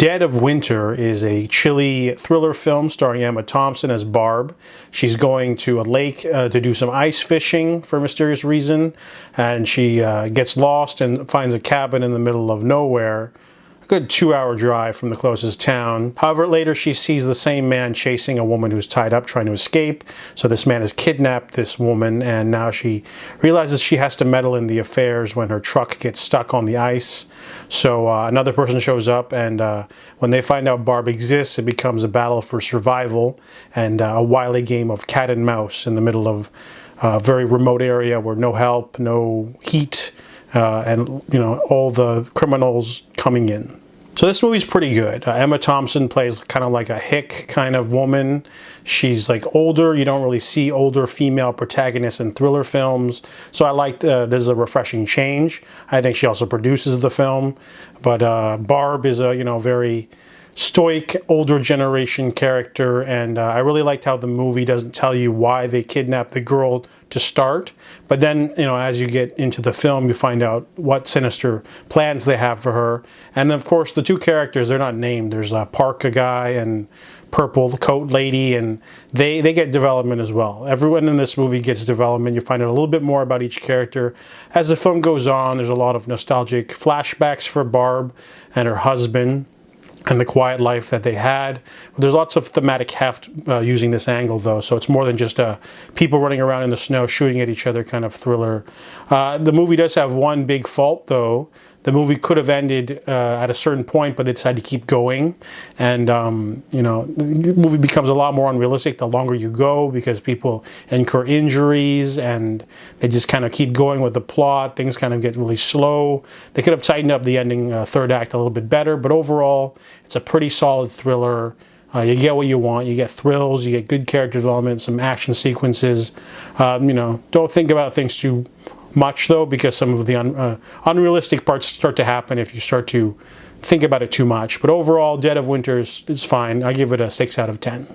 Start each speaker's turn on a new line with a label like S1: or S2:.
S1: Dead of Winter is a chilly thriller film starring Emma Thompson as Barb. She's going to a lake to do some ice fishing for a mysterious reason, and she gets lost and finds a cabin in the middle of nowhere. A good 2-hour drive from the closest town. However, later she sees the same man chasing a woman who's tied up trying to escape. So this man has kidnapped this woman, and now she realizes she has to meddle in the affairs when her truck gets stuck on the ice. So another person shows up, and when they find out Barb exists, it becomes a battle for survival and a wily game of cat and mouse in the middle of a very remote area where no help, no heat, and all the criminals coming in. So this movie's pretty good. Emma Thompson plays kind of like a hick kind of woman. She's like older. You don't really see older female protagonists in thriller films. So I like this is a refreshing change. I think she also produces the film. But Barb is a very stoic older generation character, and I really liked how the movie doesn't tell you why they kidnapped the girl to start, but then as you get into the film you find out what sinister plans they have for her. And of course the two characters, they're not named. There's a parka guy and purple coat lady, and they get development as well. Everyone in this movie gets development. You find out a little bit more about each character as the film goes on. There's a lot of nostalgic flashbacks for Barb and her husband and the quiet life that they had. There's lots of thematic heft using this angle though, so it's more than just people running around in the snow shooting at each other kind of thriller. The movie does have one big fault though. The movie could have ended at a certain point, but they decided to keep going. And, the movie becomes a lot more unrealistic the longer you go because people incur injuries and they just kind of keep going with the plot. Things kind of get really slow. They could have tightened up the ending third act a little bit better, but overall, it's a pretty solid thriller. You get what you want. You get thrills, you get good character development, some action sequences. Don't think about things too much though, because some of the unrealistic parts start to happen if you start to think about it too much. But overall, Dead of Winter is fine. I give it a 6 out of 10.